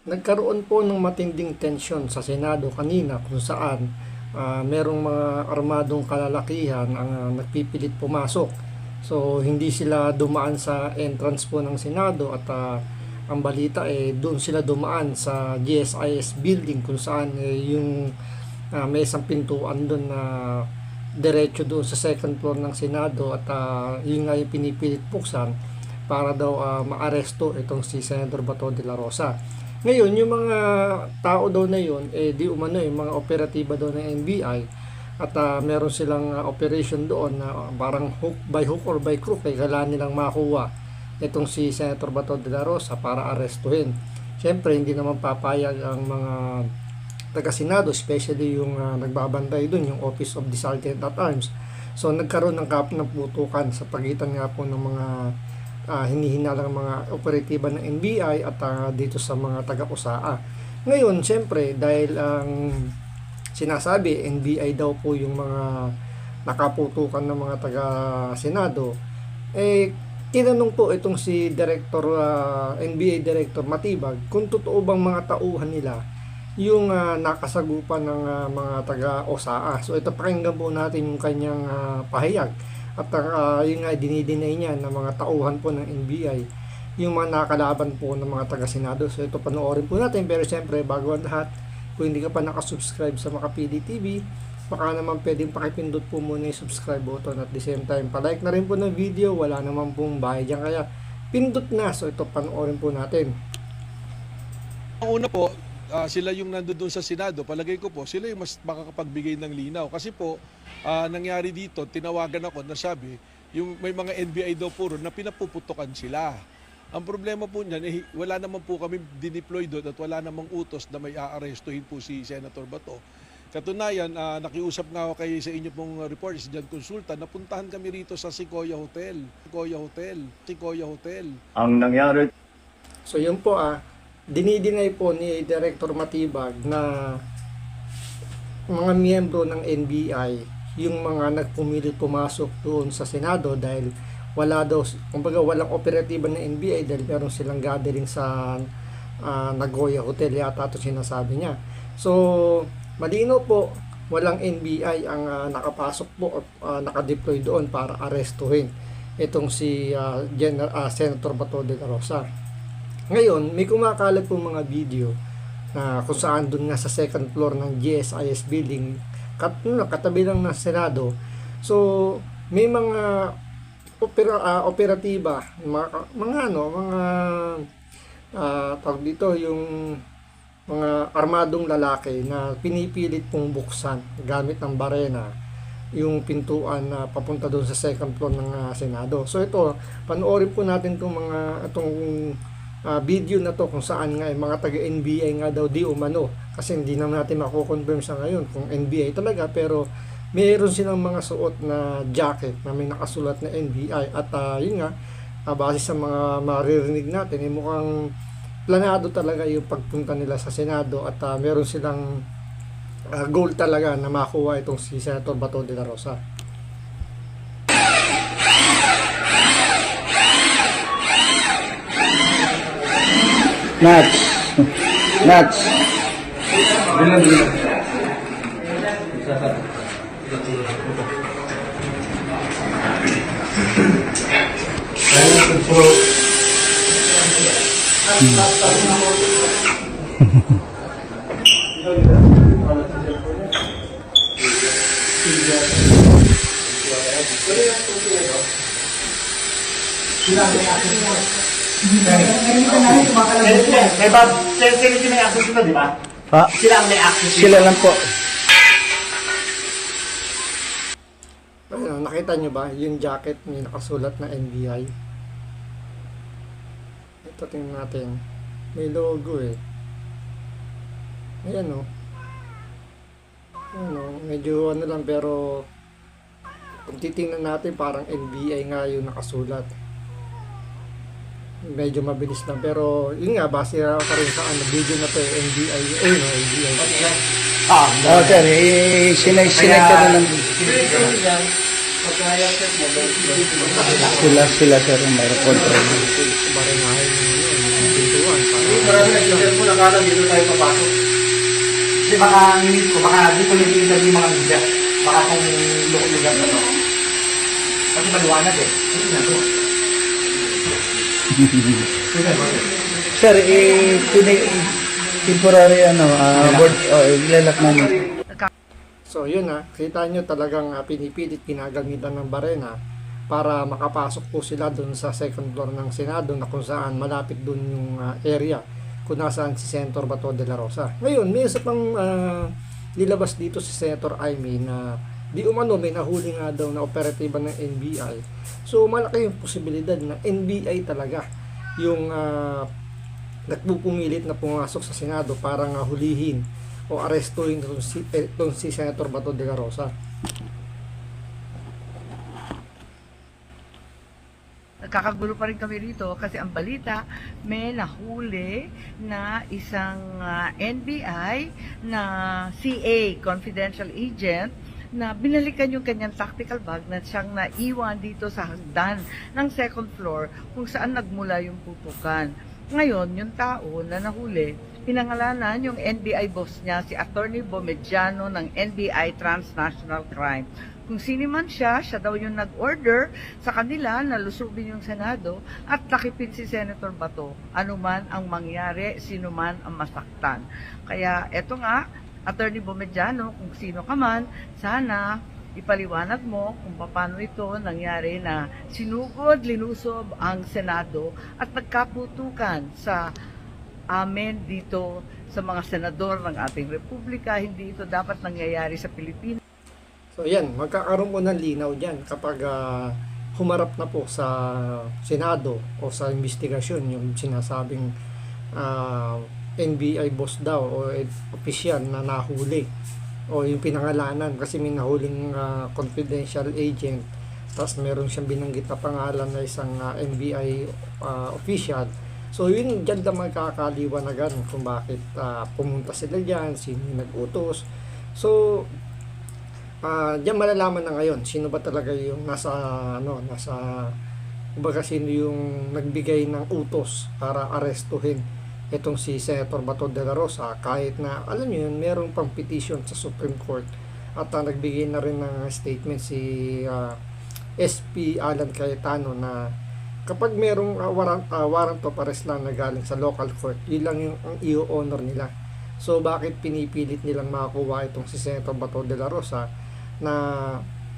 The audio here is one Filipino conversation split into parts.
Nagkaroon po ng matinding tensyon sa Senado kanina kung saan merong mga armadong kalalakihan ang nagpipilit pumasok. So hindi sila dumaan sa entrance po ng Senado at ang balita doon sila dumaan sa GSIS building kung saan yung may isang pintuan doon na diretso doon sa second floor ng Senado at yun nga yung pinipilit buksan para daw maaresto itong si Senator Bato de la Rosa. Ngayon, yung mga tao daw na yun, di umano yung mga operatiba daw ng NBI at meron silang operation doon na parang hook or by crook kailangan nilang makuha itong si Senator Bato de la Rosa para arestuhin. Siyempre, hindi naman papayag ang mga taga-Senado, especially yung nagbabantay doon, yung Office of the Sergeant at Arms. So, nagkaroon ng putukan sa pagitan nga po ng mga hinihinalang mga operatiba ng NBI at dito sa mga taga-USAA. Ngayon, siyempre, dahil ang sinasabi, NBI daw po yung mga nakaputukan ng mga taga-Senado, tinanong po itong si NBI Director Matibag kung totoo bang mga tauhan nila yung nakasagupan ng mga taga-USAA. So ito, pakinggan po natin yung kanyang pahayag. At yung nga dinidinay niya ng mga tauhan po ng NBI, yung mga nakalaban po ng mga taga-Senado. So ito, panoorin po natin. Pero siyempre, bago ang lahat, kung hindi ka pa nakasubscribe sa Makapili TV, baka naman pwedeng pakipindot po muna yung subscribe button at the same time, palike na rin po ng video. Wala naman pong bayad dyan, kaya pindot na. So ito, panoorin po natin. Ang una po, sila yung nandoon sa Senado, palagay ko po, sila yung mas makakapagbigay ng linaw. Kasi po, nangyari dito, tinawagan ako na sabi, yung may mga NBI daw po ron na pinapuputukan sila. Ang problema po niyan, wala naman po kami dineploy doon at wala namang utos na may aarestuhin po si Senator Bato. Katunayan, nakiusap nga ako kayo sa inyo pong reporters dyan, konsulta, napuntahan kami rito sa Sequoia Hotel. Sequoia Hotel. Ang nangyari. So yun po dinidinay po ni Director Matibag na mga miyembro ng NBI yung mga nagpumilit pumasok doon sa Senado dahil wala daw, kumbaga walang operatiba ng NBI dahil meron silang gathering sa Nagoya Hotel, yata ito sinasabi niya. So malino po, walang NBI ang nakapasok po at nakadeploy doon para arestuhin itong si Senator Bato de la Rosa. Ngayon, may kumakalat po mga video na kung saan doon nga sa second floor ng GSIS building, katabi lang ng Senado. So, may mga operatiba, mga tawag dito, yung mga armadong lalaki na pinipilit pong buksan gamit ng barena yung pintuan na papunta doon sa second floor ng Senado. So ito, panoorin po natin itong video na to kung saan nga mga taga-NBI nga daw di umano, kasi hindi naman natin mako-confirm sa ngayon kung NBI talaga, pero mayroon silang mga suot na jacket na may nakasulat na NBI at yun nga, base sa mga maririnig natin, mukhang planado talaga yung pagpunta nila sa Senado at meron silang goal talaga na makuha itong si Senator Bato de la Rosa. Nuts. Sila may access ito, di ba? Sila ang may access ito. Sila lang po. Nakita nyo ba yung jacket may nakasulat na NBI? Ito, tingnan natin. May logo Ayan medyo lang, pero kung titingnan natin parang NBI nga yung nakasulat. Medyo mabilis lang, pero yun nga, base pa rin sa video na to, NBI. NBI. Okay, sinay ka na lang. Sila sir ang mayroon control. Barenahin yung pintuan. katutuan. Marami nag-cellphone, nakala dito tayo papasok. Kasi baka ang init ko, baka dito nag-interview yung mga media. Baka kung lugar na to. Kasi maliwanag eh. Kasi na to. Sir, temporary board, ilalak namin. So yun kita nyo talagang pinipilit ginagamitan ng barena para makapasok po sila dun sa second floor ng Senado na kung saan malapit dun yung area kung nasaan si Senator Bato de la Rosa. Ngayon, may isa pang nilabas dito si Senator Amy na di umano may nahuli nga daw na operatiba ng NBI. So malaki yung posibilidad na NBI talaga yung nagpupumilit na pumasok sa Senado para nga hulihin o arestuhin itong si Senator Bato de la Rosa. Nagkakagulo pa rin kami rito kasi ang balita may nahuli na isang NBI na CA, confidential agent, na binalikan yung kanyang tactical bag na siyang naiwan dito sa hagdan ng second floor kung saan nagmula yung putukan. Ngayon, yung tao na nahuli, pinangalanan yung NBI boss niya, si Attorney Bomediano ng NBI Transnational Crime. Kung sino man siya daw yung nag-order sa kanila na lusubin yung Senado at takipin si Senator Bato. Ano man ang mangyari, sino man ang masaktan. Kaya eto nga, Attorney Bomediano, kung sino ka man, sana ipaliwanag mo kung paano ito nangyari na sinugod, linusob ang Senado at nagkaputukan sa amin dito sa mga senador ng ating republika. Hindi ito dapat nangyayari sa Pilipinas. So yan, magkakaroon po ng linaw dyan kapag humarap na po sa Senado o sa investigasyon yung sinasabing NBI boss daw o opisyal na nahuli o yung pinangalanan kasi may nahuling confidential agent tapos meron siyang binanggit na pangalan na isang NBI official. So yun dyan na magkakaliwanagan kung bakit pumunta sila dyan, sino yung nag-utos. So diyan malalaman na ngayon sino ba talaga yung nasa kumbaga sino yung nagbigay ng utos para arestuhin itong si Senator Bato de la Rosa, kahit na alam niyo yun, merong pang petition sa Supreme Court at nagbigay na rin ng statement si SP Alan Cayetano na kapag merong warrant of arrest lang na galing sa local court, yun lang yung ang i-honor nila. So bakit pinipilit nilang makakuha itong si Senator Bato de la Rosa na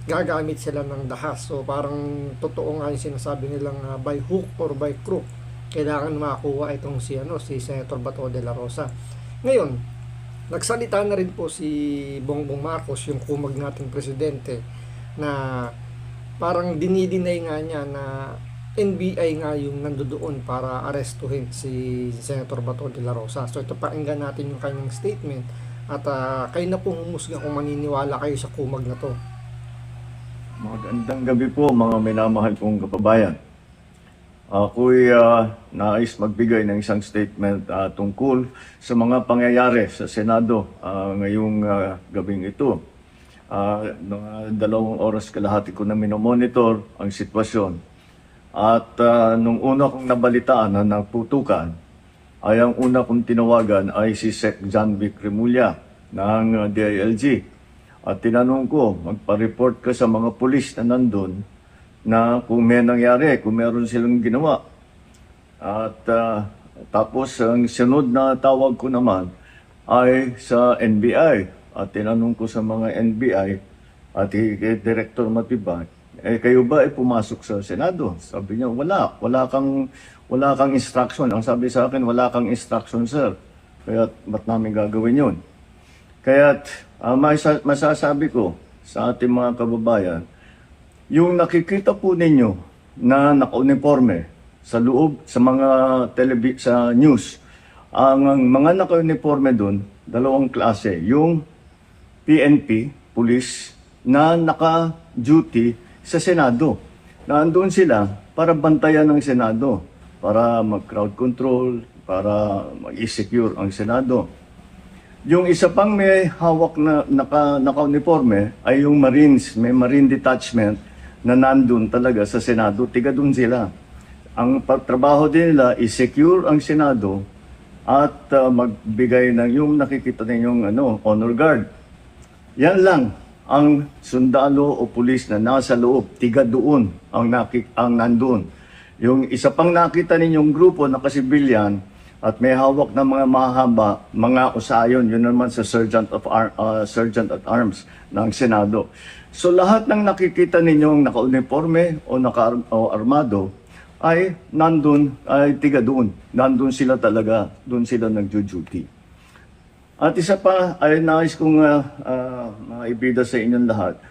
gagamit sila ng dahas? So parang totoo nga yung sinasabi nilang by hook or by crook kailangan makakuha itong si Senator Bato de la Rosa. Ngayon, nagsalita na rin po si Bongbong Marcos, yung kumag nating presidente, na parang dinidinay nga niya na NBI nga yung nandoon para arestuhin si Senator Bato de la Rosa. So ito, pakinggan natin yung kanyang statement at kayo na pong humusga kung maniniwala kayo sa kumag na to. Magandang gabi po mga minamahal kong kababayan. Ako'y nais magbigay ng isang statement tungkol sa mga pangyayari sa Senado ngayong gabing ito. Mga 2 oras kalahati ko na minomonitor ang sitwasyon. At nung una kong nabalitaan na nagputukan, ay ang una kong tinawagan ay si Sec. John Vic Remulla ng DILG. At tinanong ko, magpa-report ka sa mga pulis na nandun na kung may nangyari, kung meron silang ginawa. At tapos ang sunod na tawag ko naman ay sa NBI. At tinanong ko sa mga NBI at kay Director Matibag, kayo ba ay pumasok sa Senado? Sabi niya, wala kang instruction. Ang sabi sa akin, wala kang instruction, sir. Kaya ba't namin gagawin yun? Kaya masasabi ko sa ating mga kababayan, yung nakikita po ninyo na naka-uniforme sa loob, sa mga sa news, ang mga naka-uniforme doon, 2 klase. Yung PNP, police, na naka-duty sa Senado. Nandoon sila para bantayan ng Senado, para mag-crowd control, para mag-secure ang Senado. Yung isa pang may hawak na naka-uniforme ay yung Marines, may Marine Detachment na nandun talaga sa Senado, tiga doon sila. Ang trabaho din nila is secure ang Senado at magbigay ng yung nakikita ninyong honor guard. Yan lang ang sundalo o pulis na nasa loob, tiga doon ang nandoon. Yung isa pang nakita ninyong grupo na kasibilyan at may hawak ng mga mahaba, mga usayon, yun naman sa Sergeant at Arms ng Senado. So lahat ng nakikita ninyong naka-uniforme o naka-armado ay nandun, ay tiga doon. Nandun sila talaga, doon sila nagjo-duty. At isa pa ay nais kong maibida sa inyong lahat,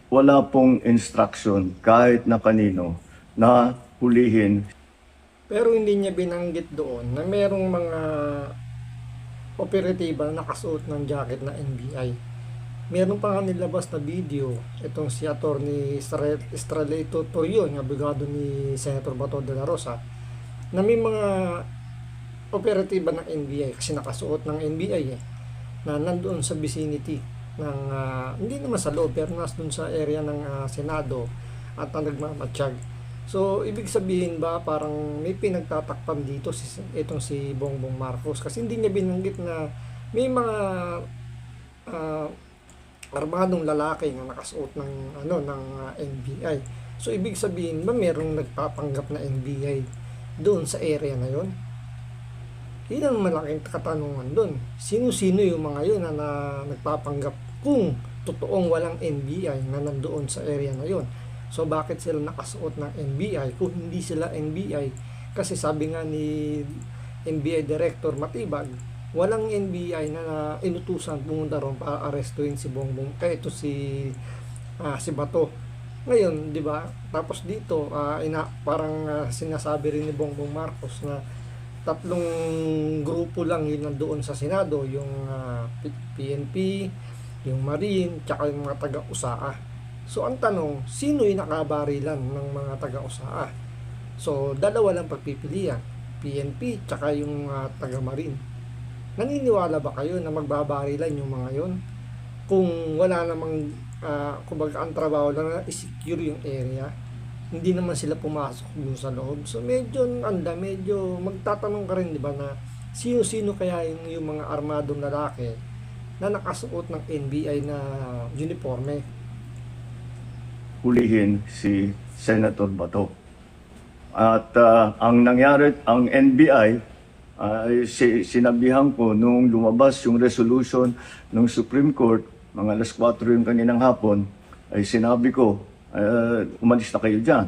wala pong instruction kahit na kanino na hulihin. Pero hindi niya binanggit doon na merong mga operatiba na nakasuot ng jacket na NBI. Meron pa nga nilabas na video, itong si Atty. Estrelito Torion, abogado ni Senator Bato de la Rosa, na may mga operatiba ng NBI kasi nakasuot ng NBI na nandoon sa vicinity ng, hindi naman sa loob, pero nandun sa area ng Senado at nagmamatsyag. So, ibig sabihin ba parang may pinagtatakpan dito itong si Bongbong Marcos kasi hindi niya binanggit na may mga armadong lalaki na nakasuot ng NBI. So, ibig sabihin ba merong nagpapanggap na NBI doon sa area na yon? Yun ang malaking katanungan doon. Sino-sino yung mga yun na nagpapanggap kung totoong walang NBI na nandoon sa area na yon? So bakit sila nakasuot ng NBI kung hindi sila NBI? Kasi sabi nga ni NBI Director Matibag, walang NBI na inutusan pumunta ron para arestuin si Bongbong, ito si Bato. Ngayon, di ba? Tapos dito, parang sinasabi rin ni Bongbong Marcos na 3 grupo lang yun nandoon sa Senado, yung PNP, yung Marine, tsaka yung mga taga-USAA. So ang tanong, sino yung nakabarilan ng mga taga-USAA? So dalawa lang pagpipilian, PNP tsaka yung taga-Marine. Naniniwala ba kayo na magbabarilan yung mga yon? Kung wala namang, kumbaga ang trabaho lang na i-secure yung area, hindi naman sila pumasok dun sa loob. So medyo magtatanong ka rin, di ba, na sino-sino kaya yung mga armadong lalaki na nakasuot ng NBI na uniforme? Hulihin si Senator Bato. At ang nangyari, ang NBI, sinabihan ko nung lumabas yung resolution ng Supreme Court, mga alas 4 yung kaninang hapon, ay sinabi ko, umalis na kayo dyan.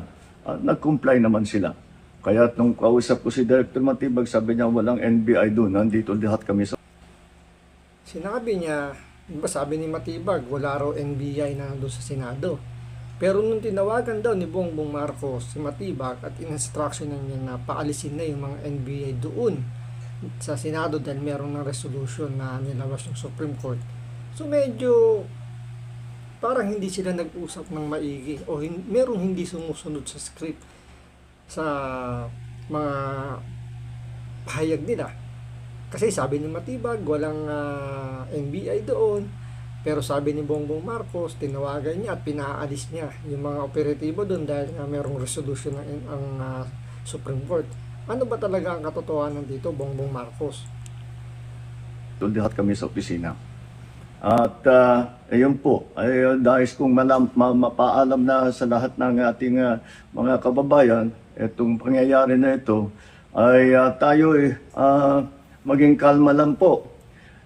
Nag-comply naman sila. Kaya nung kausap ko si Director Matibag, sabi niya walang NBI doon, nandito lahat kami sa... Sinabi niya, diba sabi ni Matibag, wala raw NBI na doon sa Senado. Pero nung tinawagan daw ni Bongbong Marcos si Matibag at in-instruction niya na paalisin na yung mga NBI doon sa Senado dahil meron ng resolution na nilabas ng Supreme Court. So medyo parang hindi sila nag-usap ng maigi o merong hindi sumusunod sa script sa mga pahayag nila. Kasi sabi ni Matibag, walang NBI doon. Pero sabi ni Bongbong Marcos, tinawagan niya at pinaalis niya yung mga operatibo doon dahil merong resolution ng Supreme Court. Ano ba talaga ang katotohanan dito, Bongbong Marcos? Lahat kami sa opisina. At ayun po, ay dahil kong mapaalam na sa lahat ng ating mga kababayan, itong pangyayari na ito, ay tayo maging kalma lang po.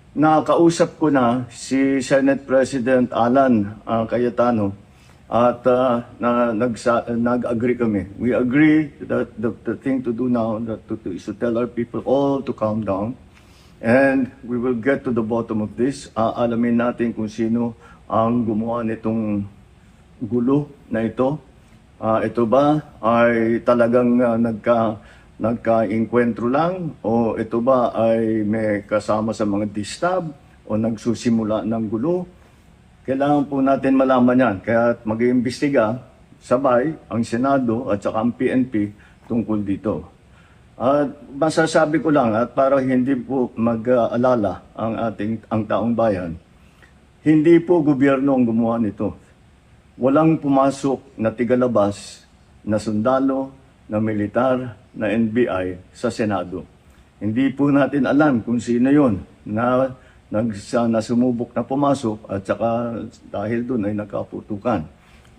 Nakausap ko na si Senate President Alan Cayetano at nag-agree kami. We agree that the thing to do now is to tell our people all to calm down and we will get to the bottom of this. Alamin natin kung sino ang gumawa nitong gulo na ito. Ito ba ay talagang nagka-inkwentro lang o ito ba ay may kasama sa mga distab o nagsusimula ng gulo? Kailangan po natin malaman yan. Kaya mag-iimbestiga sabay ang Senado at saka ang PNP tungkol dito. At masasabi ko lang at para hindi po mag-alala ang taong bayan, hindi po gobyerno ang gumawa nito. Walang pumasok na tigalabas na sundalo na militar na NBI sa Senado. Hindi po natin alam kung sino yon na nasumubok na pumasok at saka dahil doon ay nagkaputukan.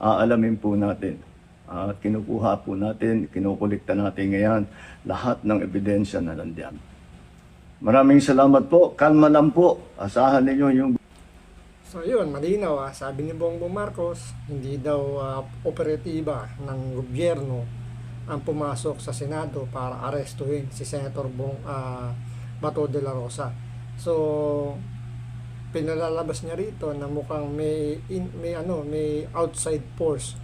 Aalamin po natin. Kinukuha po natin, kinukulikta natin ngayon lahat ng ebidensya na nandiyan. Maraming salamat po. Kalma lang po. Asahan ninyo yung So yun, malinaw sabi ni Bongbong Marcos, hindi daw operatiba ng gobyerno ang pumasok sa Senado para arestuhin si Senator Bato de la Rosa. So pinalalabas niya rito na mukhang may outside force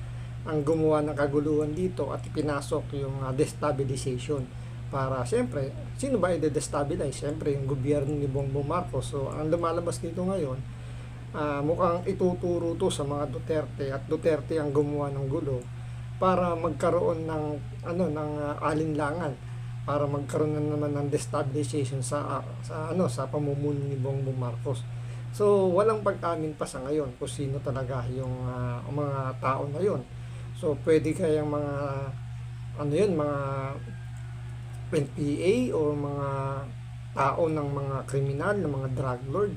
ang gumawa ng kaguluhan dito at pinasok yung destabilization para siyempre, sino ba i-destabilize? Siyempre yung gobyerno ni Bongbong Marcos. So ang lumalabas dito ngayon, mukhang ituturo to sa mga Duterte at Duterte ang gumawa ng gulo para magkaroon ng alinlangan, para magkaroon na naman ng destabilization sa pamumuno ni Bongbong Marcos. So walang pag-amin pa sa ngayon kung sino talaga yung mga tao na yon. So pwede kayang mga mga NPA o mga tao ng mga kriminal, ng mga drug lord,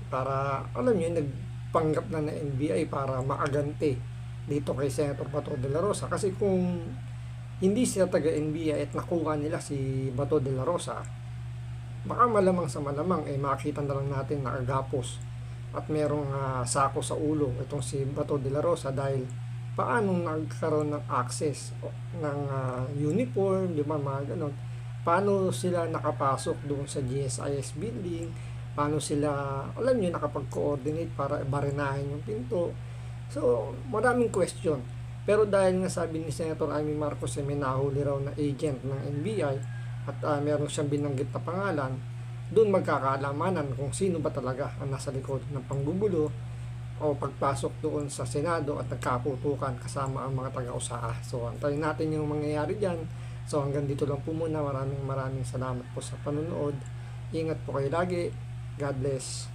para alam niyo nagpanggap na NBI para maagante dito kay Senator Bato de la Rosa. Kasi kung hindi sila taga NBI at nakuha nila si Bato de la Rosa, baka malamang sa malamang makita na lang natin na agapos at merong sako sa ulo itong si Bato de la Rosa dahil paano nagkaroon ng access ng uniform, di ba, mga ganon. Paano sila nakapasok doon sa GSIS building, paano sila, alam nyo, nakapag-coordinate para barinahin yung pinto. So, maraming question. Pero dahil nga sabi ni Senator Amy Marcos may nahuli raw na agent ng NBI at meron siyang binanggit na pangalan, doon magkakaalamanan kung sino ba talaga ang nasa likod ng panggugulo o pagpasok doon sa Senado at nagkaputukan kasama ang mga taga-USAA. So, antayin natin yung mangyayari dyan. So, hanggang dito lang po muna. Maraming salamat po sa panonood. Ingat po kayo lagi. God bless.